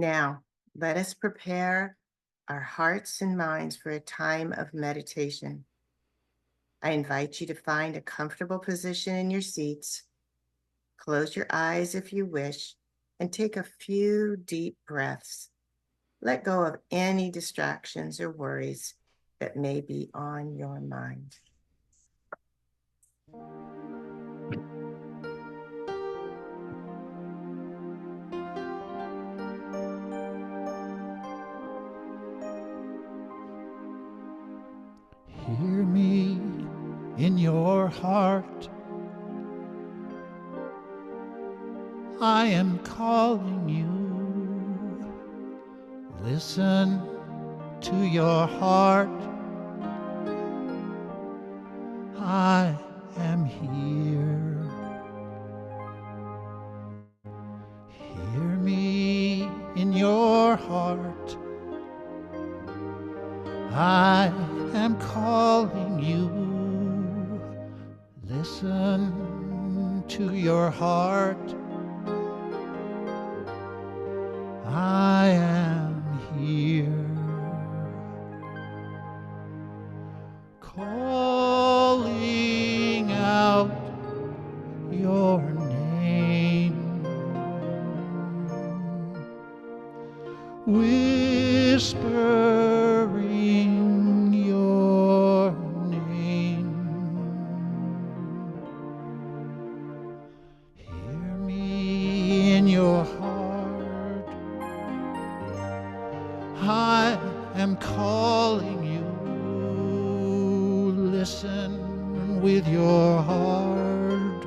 Now, let us prepare our hearts and minds for a time of meditation. I invite you to find a comfortable position in your seats. Close your eyes if you wish, and take a few deep breaths. Let go of any distractions or worries that may be on your mind. Hear me in your heart. I am calling you. Listen to your heart. I am here. Hear me in your heart. I am calling you. Listen to your heart. I am here. Calling out your name, whispering your name. Hear me in your heart. I am calling you. Listen with your heart.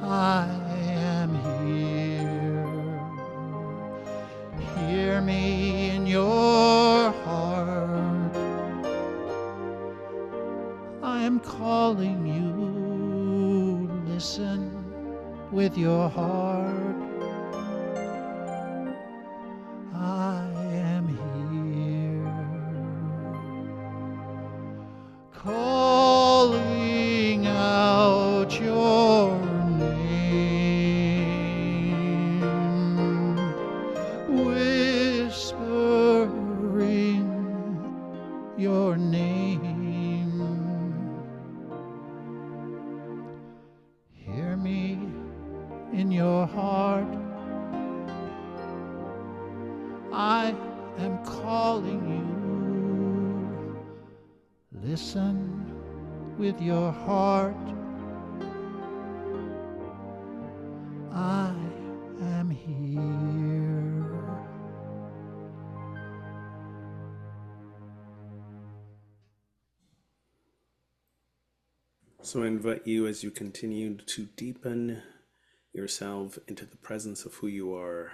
I am here. Hear me in your heart. I am calling you. Listen with your heart. I am here. Calling out your name, whispering your name. Hear me in your heart. I am calling you. Listen with your heart. I am here. So I invite you, as you continue to deepen yourself into the presence of who you are,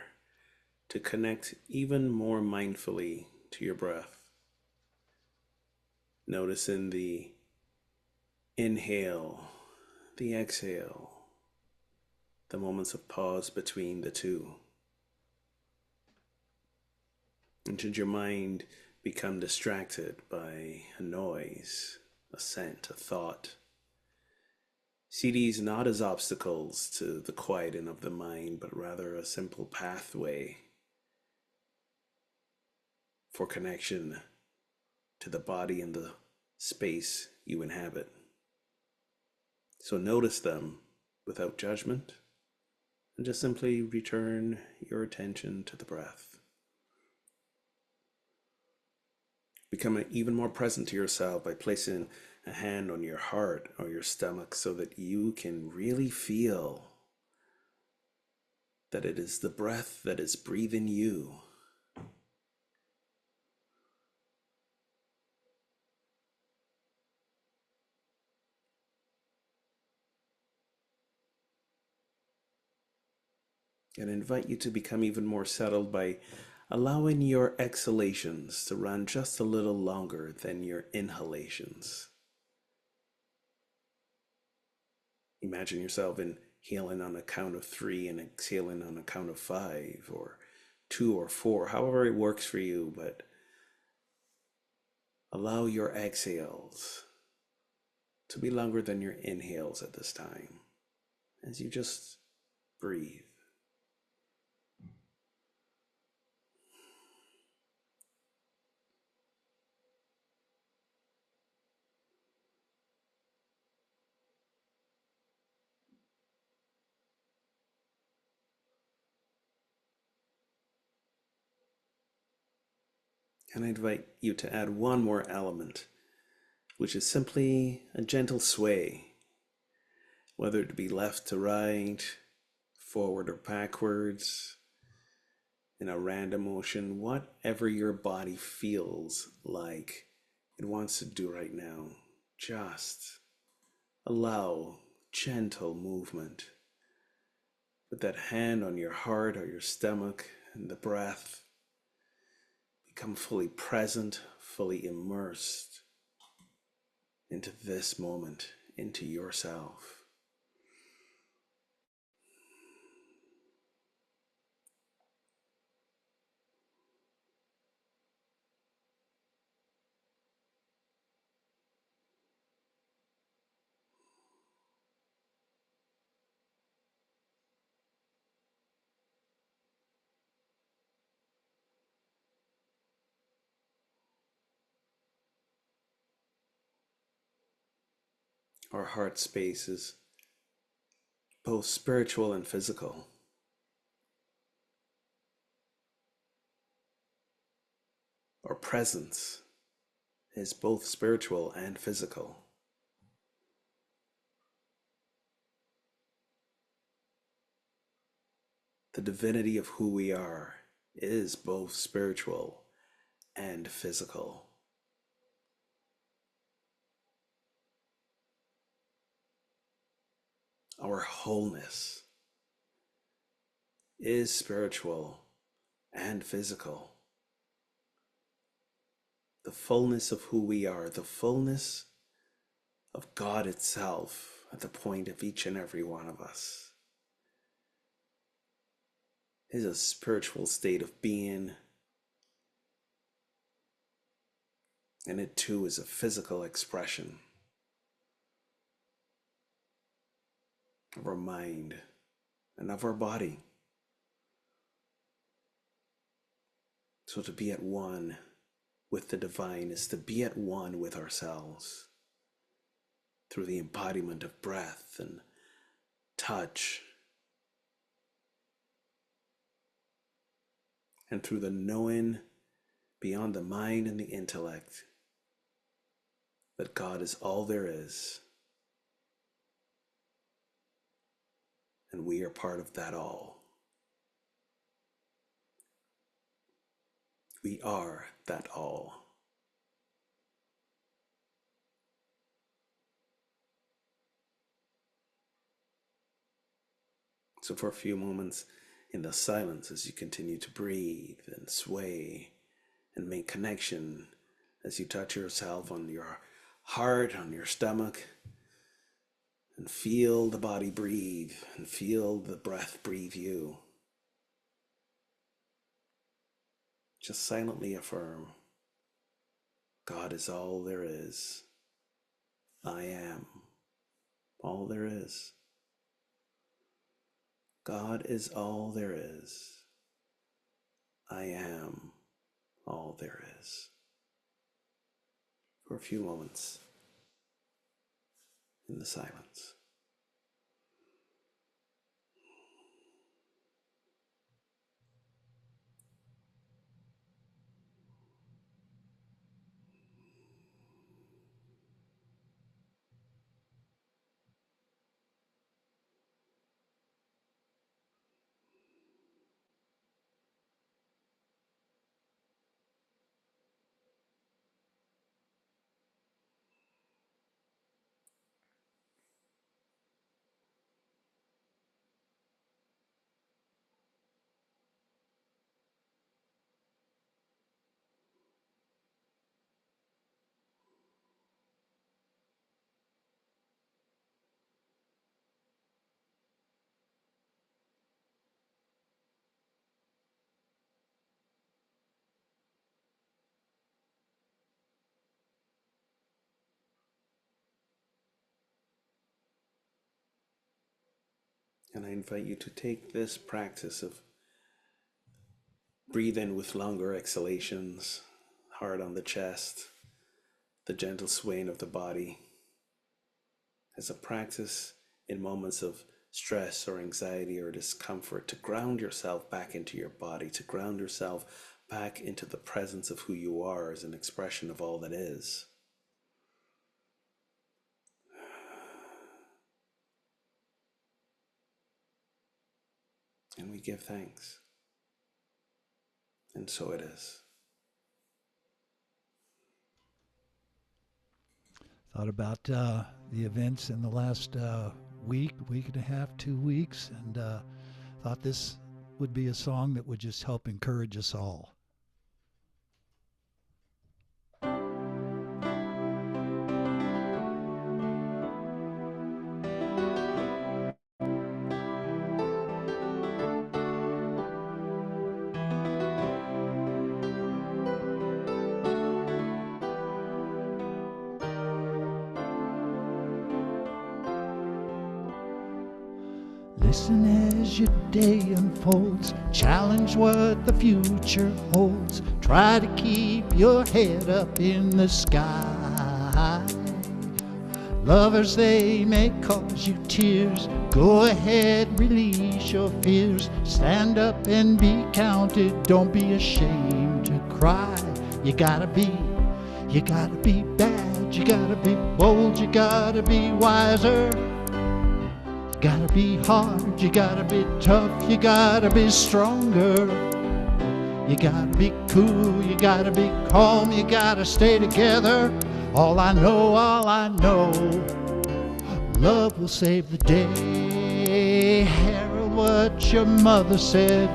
to connect even more mindfully to your breath. Noticing the inhale, the exhale, the moments of pause between the two. And should your mind become distracted by a noise, a scent, a thought, see these not as obstacles to the quieting of the mind, but rather a simple pathway for connection to the body and the space you inhabit. So notice them without judgment and just simply return your attention to the breath. Become even more present to yourself by placing a hand on your heart or your stomach so that you can really feel that it is the breath that is breathing you. And invite you to become even more settled by allowing your exhalations to run just a little longer than your inhalations. Imagine yourself inhaling on a count of 3 and exhaling on a count of 5 or 2 or 4, however it works for you, but allow your exhales to be longer than your inhales at this time as you just breathe. And I invite you to add one more element, which is simply a gentle sway, whether it be left to right, forward or backwards, in a random motion, whatever your body feels like it wants to do right now. Just allow gentle movement. Put that hand on your heart or your stomach and the breath. Become fully present, fully immersed into this moment, into yourself. Our heart space is both spiritual and physical. Our presence is both spiritual and physical. The divinity of who we are is both spiritual and physical. Our wholeness is spiritual and physical. The fullness of who we are, the fullness of God itself at the point of each and every one of us, is a spiritual state of being, and it too is a physical expression of our mind and of our body. So to be at one with the divine is to be at one with ourselves through the embodiment of breath and touch, and through the knowing beyond the mind and the intellect that God is all there is, and we are part of that all. We are that all. So for a few moments in the silence, as you continue to breathe and sway and make connection, as you touch yourself on your heart, on your stomach, and feel the body breathe and feel the breath breathe you, just silently affirm, God is all there is. I am all there is. God is all there is. I am all there is. For a few moments in the silence. And I invite you to take this practice of breathe in with longer exhalations, hard on the chest, the gentle swaying of the body, as a practice in moments of stress or anxiety or discomfort, to ground yourself back into your body, to ground yourself back into the presence of who you are as an expression of all that is. And we give thanks. And so it is. Thought about the events in the last week and a half, 2 weeks, and thought this would be a song that would just help encourage us all. Listen as your day unfolds, challenge what the future holds. Try to keep your head up in the sky. Lovers, they may cause you tears. Go ahead, release your fears. Stand up and be counted. Don't be ashamed to cry. You gotta be bad. You gotta be bold. You gotta be wiser. You gotta be hard, you gotta be tough, you gotta be stronger. You gotta be cool, you gotta be calm, you gotta stay together. All I know, love will save the day. Herald what your mother said,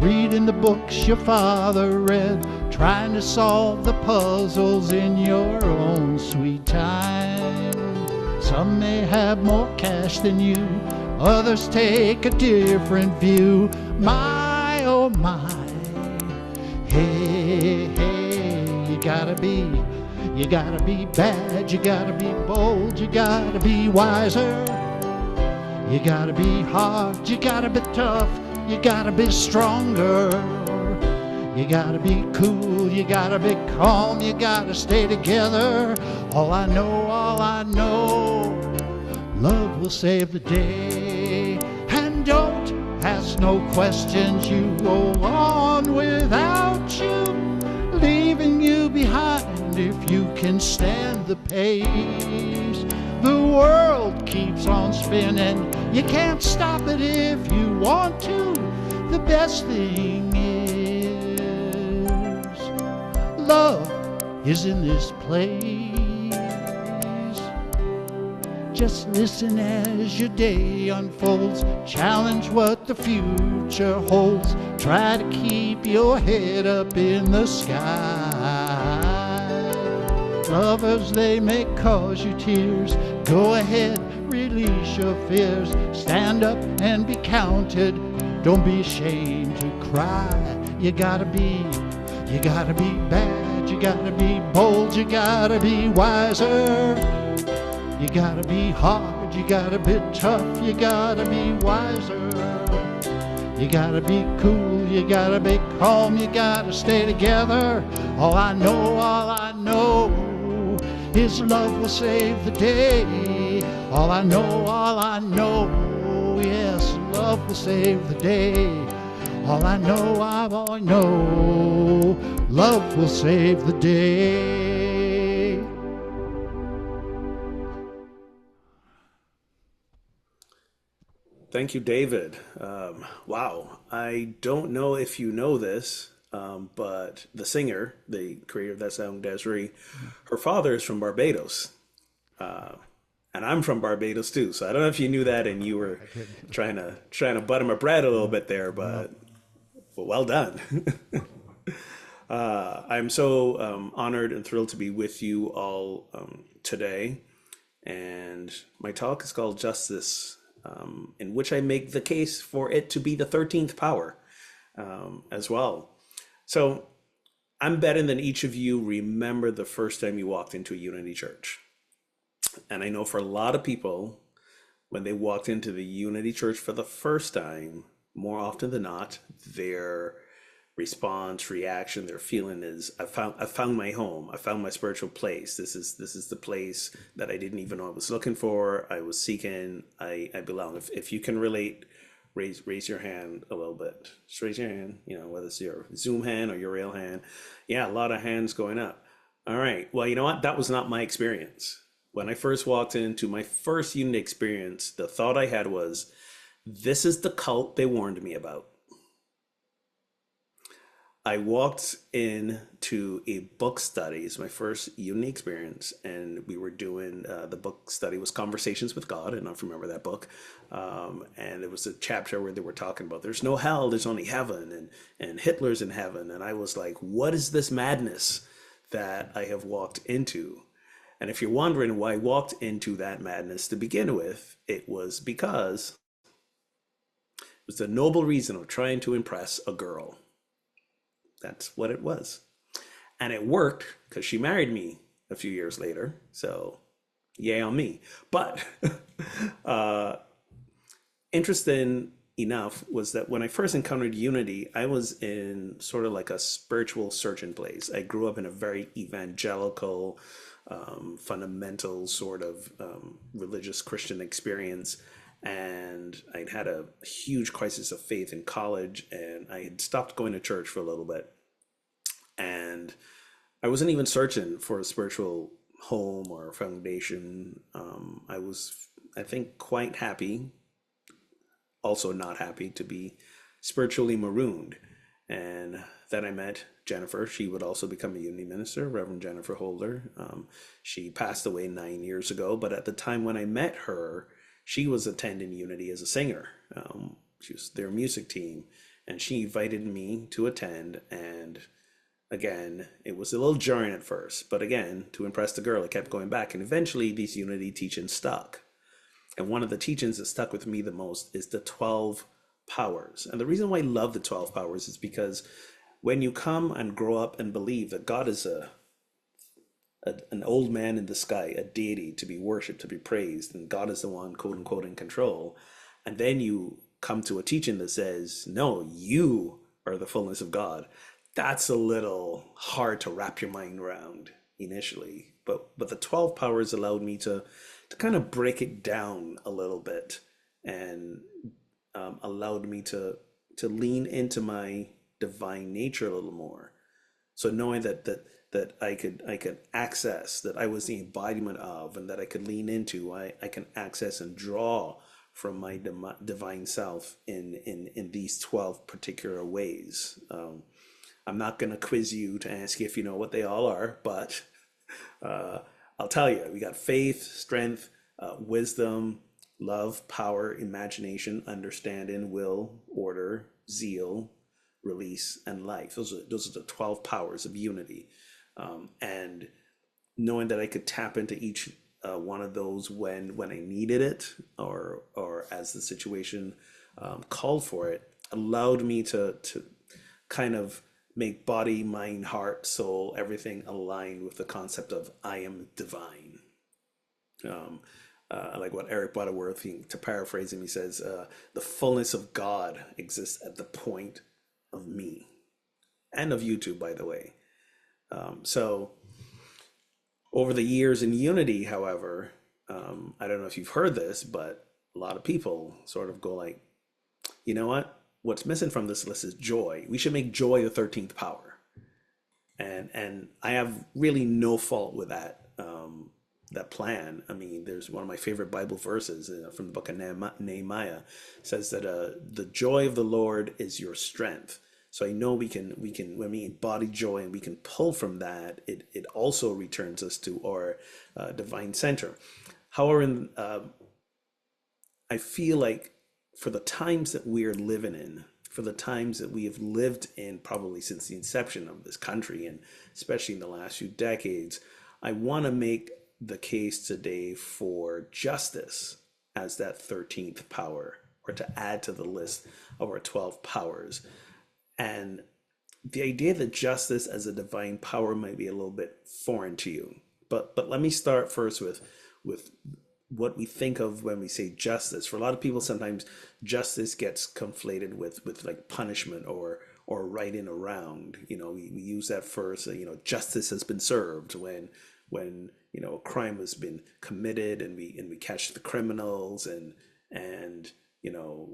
reading the books your father read, trying to solve the puzzles in your own sweet time. Some may have more cash than you, others take a different view. My, oh my, hey, hey, you gotta be bad, you gotta be bold, you gotta be wiser. You gotta be hard, you gotta be tough, you gotta be stronger. You gotta be cool, you gotta be calm, you gotta stay together. All I know, love will save the day. And don't ask no questions, you go on without you, leaving you behind if you can stand the pace. The world keeps on spinning, you can't stop it if you want to. The best thing is, love is in this place. Just listen as your day unfolds, challenge what the future holds. Try to keep your head up in the sky. Lovers, they may cause you tears. Go ahead, release your fears. Stand up and be counted. Don't be ashamed to cry. You gotta be bad, you gotta be bold, you gotta be wiser. You gotta be hard, you gotta be tough, you gotta be wiser. You gotta be cool, you gotta be calm, you gotta stay together. All I know is love will save the day. All I know, yes, love will save the day. All I know, love will save the day. Thank you, David. Wow. I don't know if you know this, but the singer, the creator of that song, Desiree, her father is from Barbados. And I'm from Barbados too. So I don't know if you knew that and you were trying to butter my bread a little bit there, but well done. I'm so honored and thrilled to be with you all today. And my talk is called Justice, in which I make the case for it to be the 13th power as well. So I'm betting that each of you remember the first time you walked into a Unity Church. And I know for a lot of people, when they walked into the Unity Church for the first time, more often than not, their response, reaction, their feeling is, I found my home. I found my spiritual place. This is the place that I didn't even know I was looking for. I was seeking. I belong. If you can relate Raise your hand a little bit. Just raise your hand, whether it's your Zoom hand or your real hand. Yeah, a lot of hands going up. All right. Well, you know what? That was not my experience. When I first walked into my first unit experience, the thought I had was, this is the cult they warned me about. I walked into a book study. It's my first uni experience, and we were doing the book study was Conversations with God. I don't know if you remember that book. And it was a chapter where they were talking about there's no hell, there's only heaven, and Hitler's in heaven. And I was like, what is this madness that I have walked into? And if you're wondering why I walked into that madness to begin with, it was because it was the noble reason of trying to impress a girl. That's what it was. And it worked because she married me a few years later. So, yay on me. But interesting enough was that when I first encountered unity, I was in sort of like a spiritual searching place. I grew up in a very evangelical, fundamental sort of religious Christian experience. And I'd had a huge crisis of faith in college, and I had stopped going to church for a little bit. And I wasn't even searching for a spiritual home or foundation. I was, I think, quite happy, also not happy to be spiritually marooned. And then I met Jennifer. She would also become a unity minister, Reverend Jennifer Holder. She passed away 9 years ago, but at the time when I met her, she was attending Unity as a singer. She was their music team, and she invited me to attend. And again, it was a little jarring at first, but again, to impress the girl, I kept going back. And eventually, these Unity teachings stuck. And one of the teachings that stuck with me the most is the 12 powers. And the reason why I love the 12 powers is because when you come and grow up and believe that God is an old man in the sky, a deity to be worshipped, to be praised, and God is the one, quote unquote, in control. And then you come to a teaching that says, no, you are the fullness of God. That's a little hard to wrap your mind around initially. But the 12 powers allowed me to kind of break it down a little bit, and allowed me to lean into my divine nature a little more. So knowing that I could access, that I was the embodiment of, and that I could lean into, I can access and draw from my divine self in these 12 particular ways. I'm not going to quiz you to ask you if you know what they all are, but I'll tell you, we got faith, strength, wisdom, love, power, imagination, understanding, will, order, zeal, release, and life. Those are the 12 powers of unity. And knowing that I could tap into each one of those when I needed it, or as the situation called for it, allowed me to kind of make body, mind, heart, soul, everything aligned with the concept of I am divine. Like what Eric Butterworth, to paraphrase him, he says, the fullness of God exists at the point of me, and of you too, by the way. So over the years in unity, however, I don't know if you've heard this, but a lot of people sort of go like, you know what? What's missing from this list is joy. We should make joy the 13th power. And I have really no fault with that plan. I mean, there's one of my favorite Bible verses from the book of Nehemiah, says that the joy of the Lord is your strength. So I know we can when we embody joy and we can pull from that, it also returns us to our divine center. However, I feel like for the times that we are living in, for the times that we have lived in, probably since the inception of this country, and especially in the last few decades, I want to make the case today for justice as that 13th power, or to add to the list of our 12 powers. And the idea that justice as a divine power might be a little bit foreign to you. But let me start first with what we think of when we say justice. For a lot of people, sometimes justice gets conflated with like punishment or righting around. We use that first. Justice has been served when a crime has been committed, and we catch the criminals, and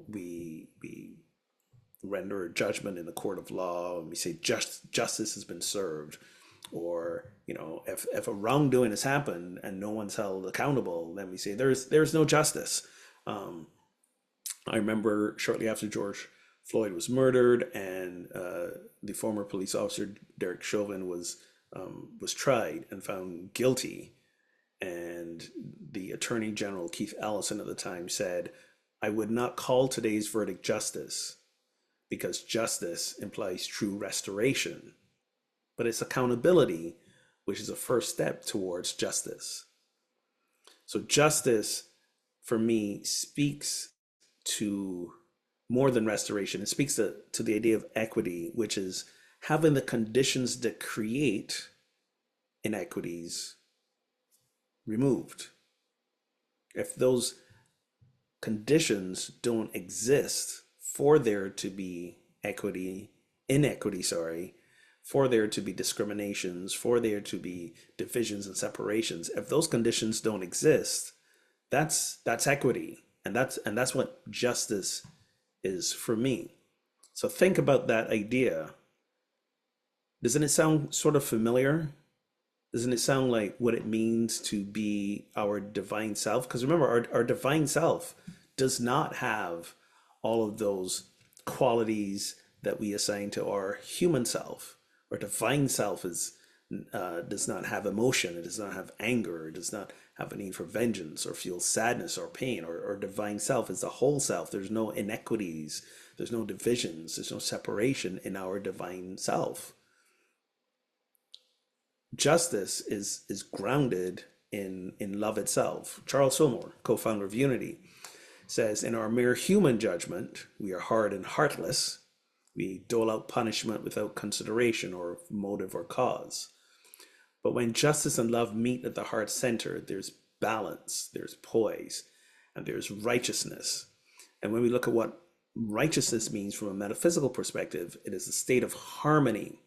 we render a judgment in the court of law, and we say justice has been served, or if a wrongdoing has happened and no one's held accountable, then we say there's no justice. I remember shortly after George Floyd was murdered, and the former police officer Derek Chauvin was tried and found guilty, and the Attorney General Keith Ellison at the time said, "I would not call today's verdict justice, because justice implies true restoration, but it's accountability, which is a first step towards justice." So justice, for me, speaks to more than restoration. It speaks to the idea of equity, which is having the conditions that create inequities removed. If those conditions don't exist for there to be inequity, for there to be discriminations, for there to be divisions and separations, if those conditions don't exist, that's equity. And that's what justice is for me. So think about that idea. Doesn't it sound sort of familiar? Doesn't it sound like what it means to be our divine self? Because remember, our divine self does not have all of those qualities that we assign to our human self. Our divine self does not have emotion. It does not have anger. It does not have a need for vengeance or feel sadness or pain. Our divine self is the whole self. There's no inequities. There's no divisions. There's no separation in our divine self. Justice is grounded in love itself. Charles Fillmore, co-founder of Unity, says, "In our mere human judgment, we are hard and heartless. We dole out punishment without consideration or motive or cause. But when justice and love meet at the heart center, there's balance, there's poise, and there's righteousness." And when we look at what righteousness means from a metaphysical perspective, it is a state of harmony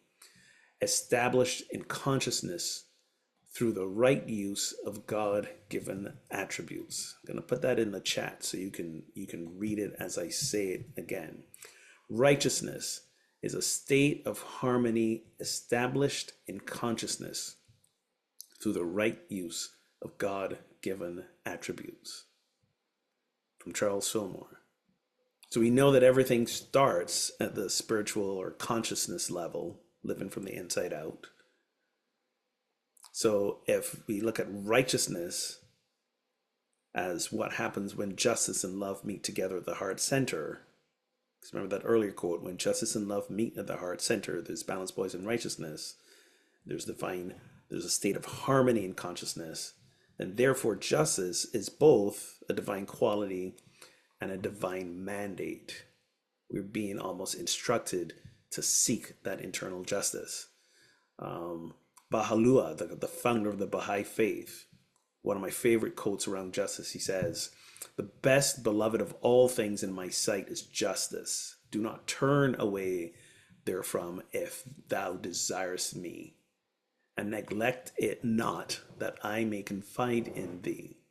established in consciousness through the right use of God-given attributes. I'm going to put that in the chat so you can read it as I say it again. Righteousness is a state of harmony established in consciousness through the right use of God-given attributes. From Charles Fillmore. So we know that everything starts at the spiritual or consciousness level, living from the inside out. So if we look at righteousness as what happens when justice and love meet together at the heart center, because remember that earlier quote, when justice and love meet at the heart center, there's balance, poise, and righteousness. There's a state of harmony in consciousness, and therefore justice is both a divine quality and a divine mandate. We're being almost instructed to seek that internal justice. Baha'u'llah, the founder of the Baha'i faith, one of my favorite quotes around justice, he says, "The best beloved of all things in my sight is justice. Do not turn away therefrom if thou desirest me, and neglect it not, that I may confide in thee.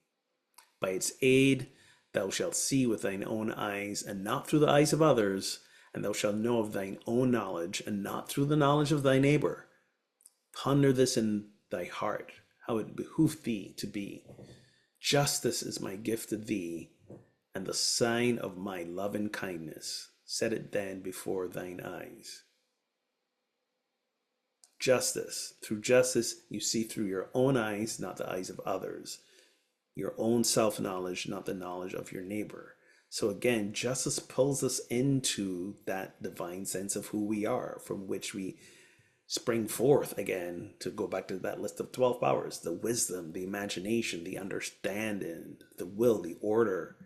By its aid thou shalt see with thine own eyes, and not through the eyes of others, and thou shalt know of thine own knowledge, and not through the knowledge of thy neighbor. Ponder this in thy heart, how it behooved thee to be. Justice is my gift to thee, and the sign of my love and kindness. Set it then before thine eyes." Justice. Through justice, you see through your own eyes, not the eyes of others. Your own self-knowledge, not the knowledge of your neighbor. So again, justice pulls us into that divine sense of who we are, from which we spring forth again, to go back to that list of 12 powers, the wisdom, the imagination, the understanding, the will, the order,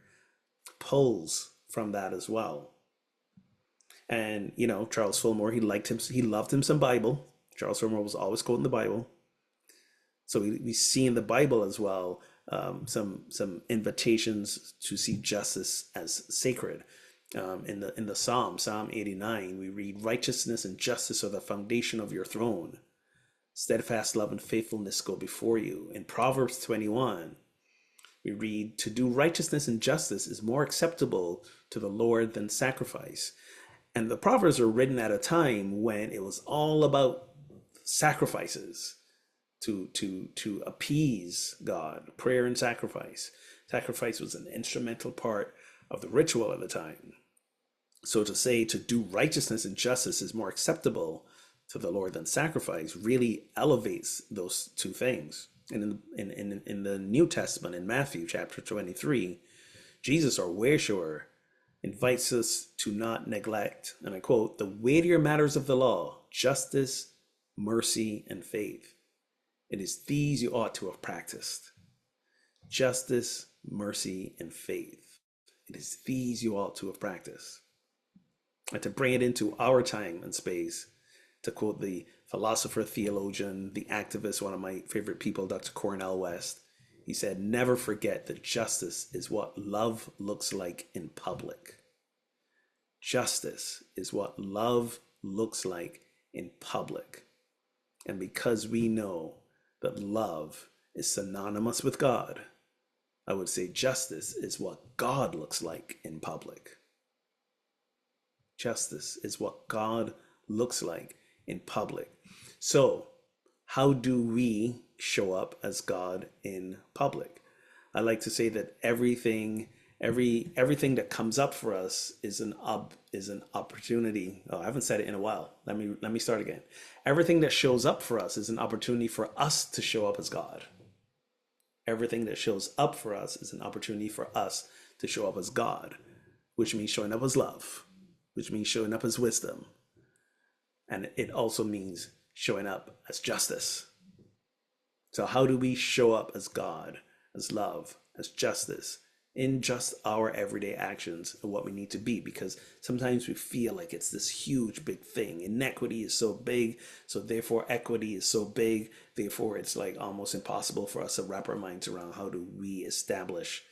pulls from that as well. And, Charles Fillmore, he loved him some Bible. Charles Fillmore was always quoting the Bible. So we see in the Bible as well some invitations to see justice as sacred. In the Psalm 89, we read, "Righteousness and justice are the foundation of your throne. Steadfast love and faithfulness go before you." In Proverbs 21, We read, to do righteousness and justice is more acceptable to the Lord than sacrifice. And the Proverbs are written at a time when it was all about sacrifices to appease God, prayer and sacrifice. Sacrifice was an instrumental part of the ritual at the time. So to say to do righteousness and justice is more acceptable to the Lord than sacrifice really elevates those two things. And in the New Testament, in Matthew chapter 23, Jesus, our worshiper, invites us to not neglect, and I quote, the weightier matters of the law, justice, mercy, and faith. It is these you ought to have practiced. Justice, mercy, and faith. It is these you ought to have practiced. And to bring it into our time and space, to quote the philosopher, theologian, the activist, one of my favorite people, Dr. Cornel West, he said, never forget that justice is what love looks like in public. Justice is what love looks like in public. And because we know that love is synonymous with God, I would say justice is what God looks like in public. Justice is what God looks like in public. So, how do we show up as God in public? I like to say that everything that comes up for us is an opportunity. Oh, I haven't said it in a while. Let me start again. Everything that shows up for us is an opportunity for us to show up as God. Everything that shows up for us is an opportunity for us to show up as God, which means showing up as love, which means showing up as wisdom. And it also means showing up as justice. So how do we show up as God, as love, as justice, in just our everyday actions and what we need to be? Because sometimes we feel like it's this huge, big thing. Inequity is so big, so therefore equity is so big. Therefore, it's like almost impossible for us to wrap our minds around how do we establish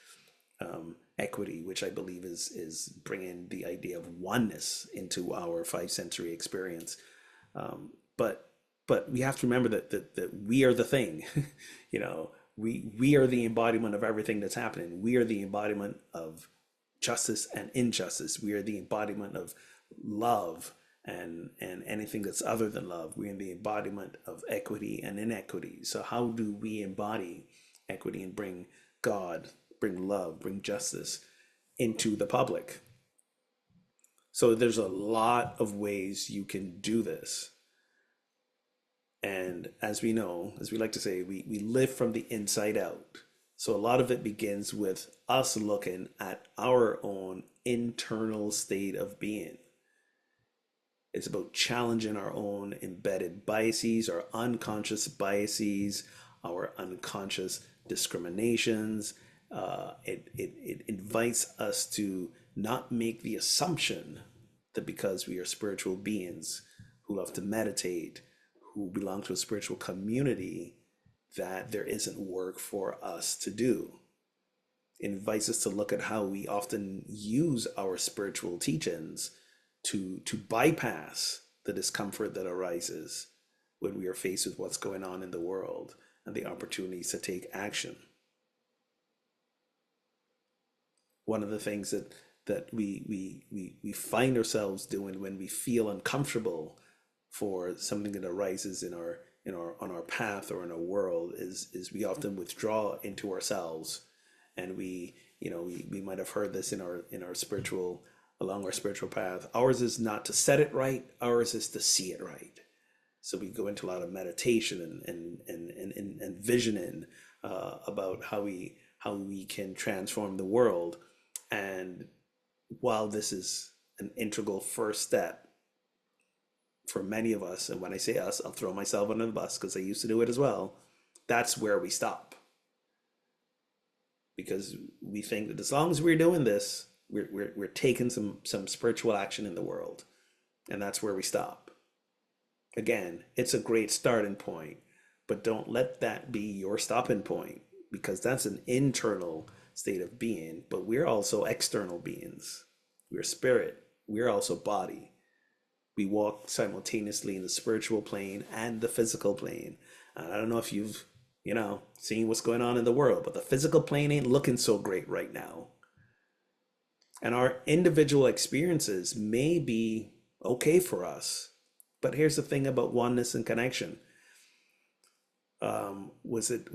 equity, which I believe is bringing the idea of oneness into our five-sensory experience. But we have to remember that we are the thing. You know, we are the embodiment of everything that's happening. We are the embodiment of justice and injustice. We are the embodiment of love and anything that's other than love. We are the embodiment of equity and inequity. So how do we embody equity and bring God, bring love, bring justice into the public? So there's a lot of ways you can do this. And as we know, as we like to say, we live from the inside out. So a lot of it begins with us looking at our own internal state of being. It's about challenging our own embedded biases, our unconscious biases, our unconscious discriminations. It invites us to not make the assumption that because we are spiritual beings who love to meditate, who belong to a spiritual community, that there isn't work for us to do. It invites us to look at how we often use our spiritual teachings to bypass the discomfort that arises when we are faced with what's going on in the world and the opportunities to take action. One of the things that we find ourselves doing when we feel uncomfortable for something that arises on our path or in our world is we often withdraw into ourselves, and we might have heard this in our spiritual, along our spiritual path. Ours is not to set it right, ours is to see it right. So we go into a lot of meditation and visioning about how we can transform the world. And while this is an integral first step for many of us, and when I say us, I'll throw myself under the bus because I used to do it as well, that's where we stop. Because we think that as long as we're doing this, we're taking some spiritual action in the world, and that's where we stop. Again, it's a great starting point, but don't let that be your stopping point, because that's an internal state of being. But we're also external beings. We're spirit. We're also body. We walk simultaneously in the spiritual plane and the physical plane. And I don't know if you've seeing what's going on in the world, but the physical plane ain't looking so great right now. And our individual experiences may be okay for us. But here's the thing about oneness and connection. Was it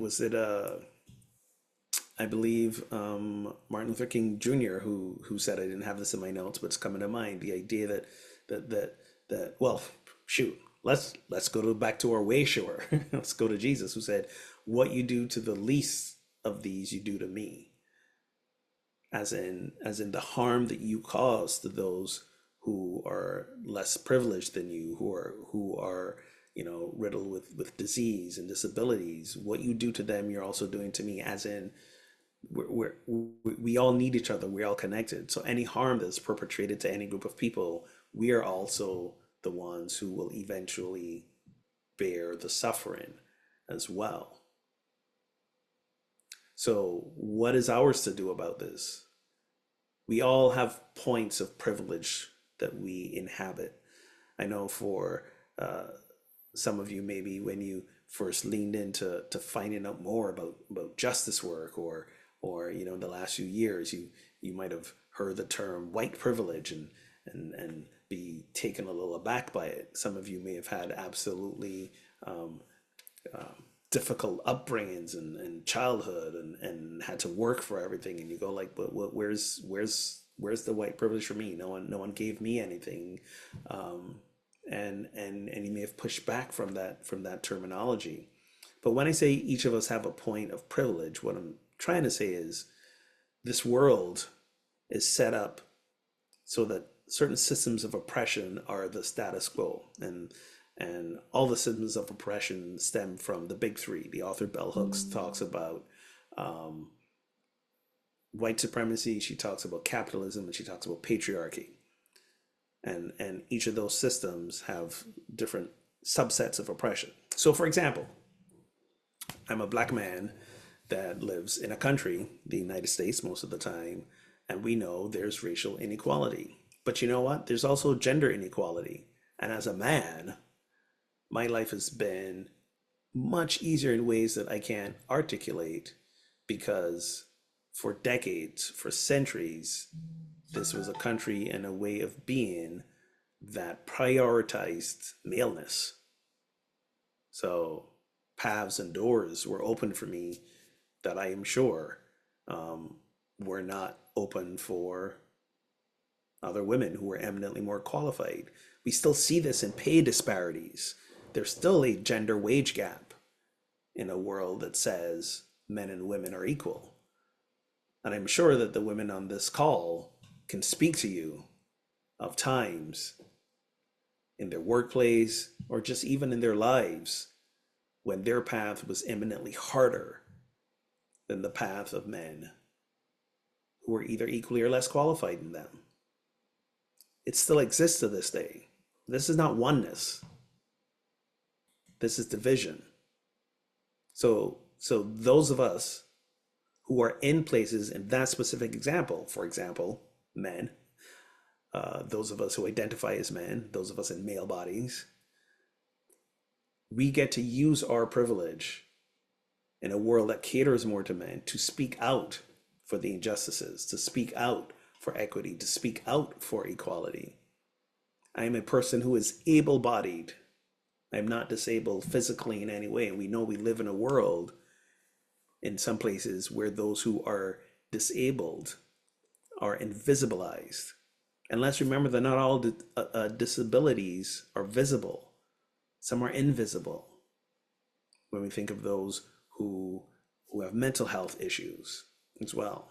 I believe Martin Luther King Jr. who said, I didn't have this in my notes, but it's coming to mind, the idea that well, shoot, let's back to our way shore. Let's go to Jesus, who said, what you do to the least of these you do to me. As in the harm that you cause to those who are less privileged than you, who are riddled with disease and disabilities. What you do to them, you're also doing to me. As in, we all need each other. We're all connected. So any harm that's perpetrated to any group of people, we are also the ones who will eventually bear the suffering as well. So what is ours to do about this? We all have points of privilege that we inhabit. I know for some of you, maybe when you first leaned into finding out more about justice work, or in the last few years, you might have heard the term white privilege and be taken a little aback by it. Some of you may have had absolutely difficult upbringings and childhood, and had to work for everything, and you go like, but where's the white privilege for me? No one gave me anything. And you may have pushed back from that terminology. But when I say each of us have a point of privilege, what I'm trying to say is this world is set up so that certain systems of oppression are the status quo, and all the systems of oppression stem from the big three. The author Bell Hooks talks about white supremacy, she talks about capitalism, and she talks about patriarchy. And each of those systems have different subsets of oppression. So for example, I'm a black man that lives in a country, the United States, most of the time, and we know there's racial inequality. But you know what? There's also gender inequality. And as a man, my life has been much easier in ways that I can't articulate, because for decades, for centuries, this was a country and a way of being that prioritized maleness. So paths and doors were open for me that I am sure were not open for other women who were eminently more qualified. We still see this in pay disparities. There's still a gender wage gap in a world that says men and women are equal. And I'm sure that the women on this call can speak to you of times in their workplace or just even in their lives when their path was eminently harder than the path of men who were either equally or less qualified than them. It still exists to this day. This is not oneness. This is division. So those of us who are in places in that specific example, for example, men, those of us who identify as men, those of us in male bodies, we get to use our privilege in a world that caters more to men to speak out for the injustices, to speak out for equity, to speak out for equality. I am a person who is able-bodied. I'm not disabled physically in any way. And we know we live in a world in some places where those who are disabled are invisibilized. And let's remember that not all disabilities are visible. Some are invisible. When we think of those who have mental health issues as well.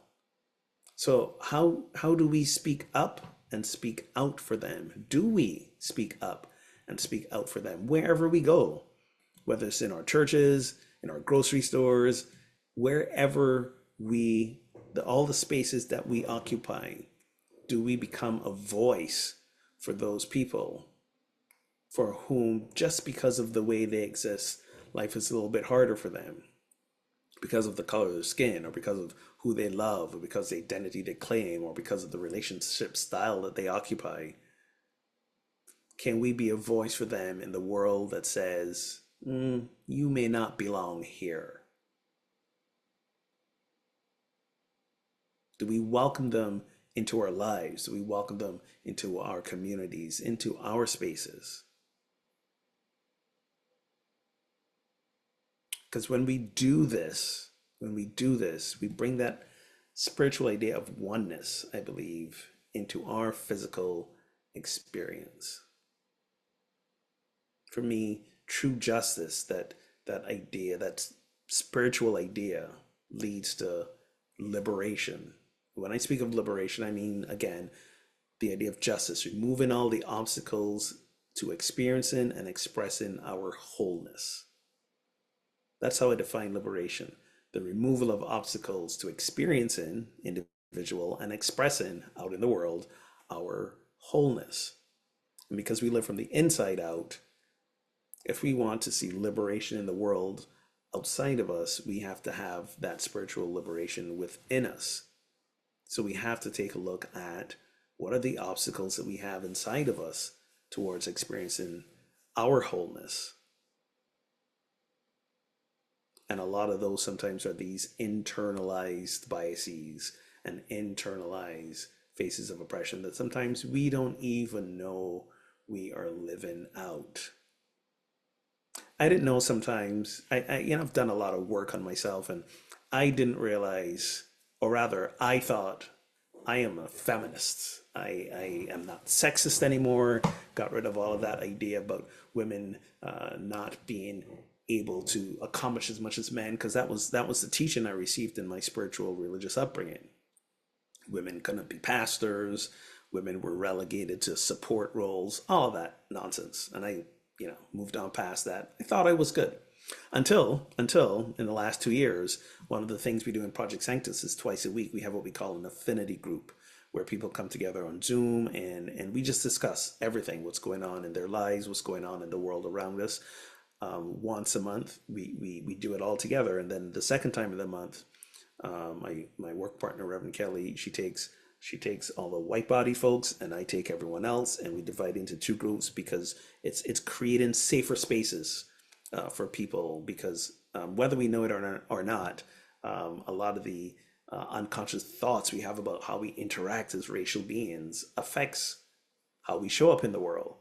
So how do we speak up and speak out for them? Do we speak up and speak out for them wherever we go? Whether it's in our churches, in our grocery stores, wherever all the spaces that we occupy, do we become a voice for those people for whom, just because of the way they exist, life is a little bit harder for them? Because of the color of their skin, or because of who they love, or because of the identity they claim, or because of the relationship style that they occupy. Can we be a voice for them in the world that says, you may not belong here? Do we welcome them into our lives? Do we welcome them into our communities, into our spaces? Because when we do this, we bring that spiritual idea of oneness, I believe, into our physical experience. For me, true justice, that idea, that spiritual idea, leads to liberation. When I speak of liberation, I mean, again, the idea of justice, removing all the obstacles to experiencing and expressing our wholeness. That's how I define liberation: the removal of obstacles to experiencing individual and expressing out in the world our wholeness. And because we live from the inside out, if we want to see liberation in the world outside of us, we have to have that spiritual liberation within us. So we have to take a look at what are the obstacles that we have inside of us towards experiencing our wholeness. And a lot of those sometimes are these internalized biases and internalized faces of oppression that sometimes we don't even know we are living out. I didn't know sometimes. I've done a lot of work on myself, and I didn't realize, or rather, I thought I am a feminist. I am not sexist anymore. Got rid of all of that idea about women not being able to accomplish as much as men, because that was the teaching I received in my spiritual religious upbringing. Women couldn't be pastors. Women were relegated to support roles. All of that nonsense, and I moved on past that. I thought I was good until in the last 2 years, one of the things we do in Project Sanctus is twice a week we have what we call an affinity group, where people come together on Zoom, and we just discuss everything, what's going on in their lives, what's going on in the world around us. Once a month, we do it all together, and then the second time of the month, my work partner, Reverend Kelly, she takes all the white body folks, and I take everyone else, and we divide into two groups because it's creating safer spaces for people. Because whether we know it or not, a lot of the unconscious thoughts we have about how we interact as racial beings affects how we show up in the world.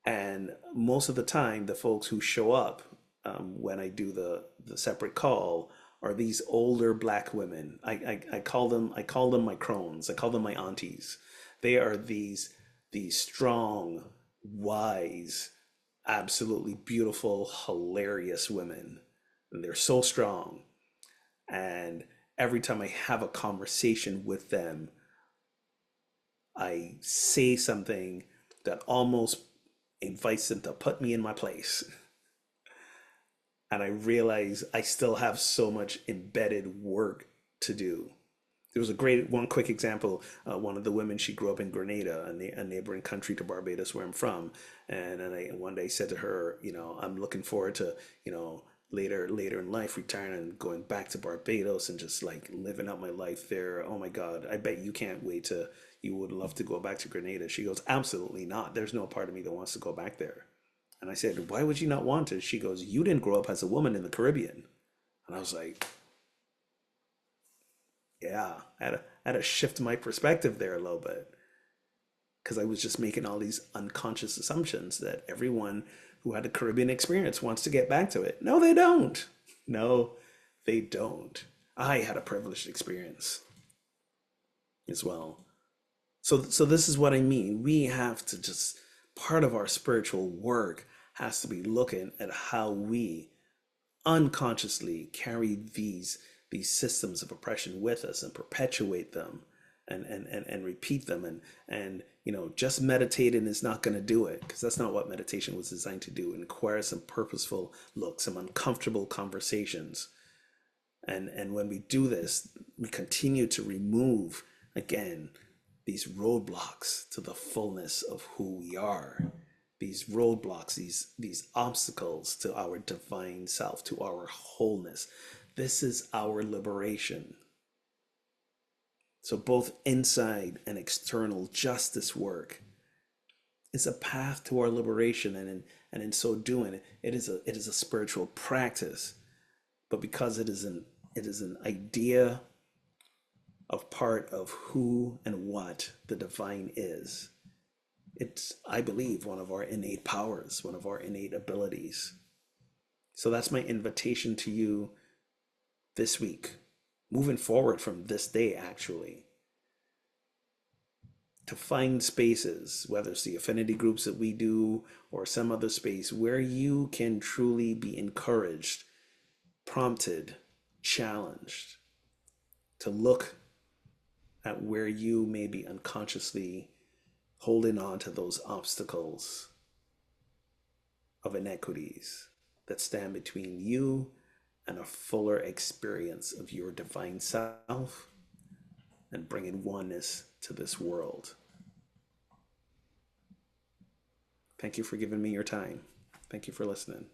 And most of the time, the folks who show up when I do the separate call are these older black women. I call them my crones. I call them my aunties. They are these strong, wise, absolutely beautiful, hilarious women. And they're so strong. And every time I have a conversation with them, I say something that almost invites them to put me in my place. And I realize I still have so much embedded work to do. There was one quick example. One of the women, she grew up in Grenada, a neighboring country to Barbados, where I'm from. And I one day said to her, I'm looking forward to, later in life, retiring and going back to Barbados and just like living out my life there. Oh my God, I bet you can't wait to, you would love to go back to Grenada. She goes, absolutely not. There's no part of me that wants to go back there. And I said, why would you not want to? She goes, you didn't grow up as a woman in the Caribbean. And I was like, yeah, I had to shift my perspective there a little bit, because I was just making all these unconscious assumptions that everyone who had a Caribbean experience wants to get back to it. No, they don't. No, they don't. I had a privileged experience as well. So this is what I mean. We have to just, part of our spiritual work has to be looking at how we unconsciously carry these systems of oppression with us and perpetuate them and repeat them. And just meditating is not going to do it, because that's not what meditation was designed to do. It requires some purposeful look, some uncomfortable conversations. And when we do this, we continue to remove, again, these roadblocks to the fullness of who we are. These roadblocks, these obstacles to our divine self, to our wholeness. This is our liberation. So both inside and external justice work is a path to our liberation, and in so doing, it is a spiritual practice. But because it is an idea of part of who and what the divine is. It's, I believe, one of our innate powers, one of our innate abilities. So that's my invitation to you this week, moving forward from this day, actually, to find spaces, whether it's the affinity groups that we do or some other space, where you can truly be encouraged, prompted, challenged to look at where you may be unconsciously holding on to those obstacles of inequities that stand between you and a fuller experience of your divine self and bringing oneness to this world. Thank you for giving me your time. Thank you for listening.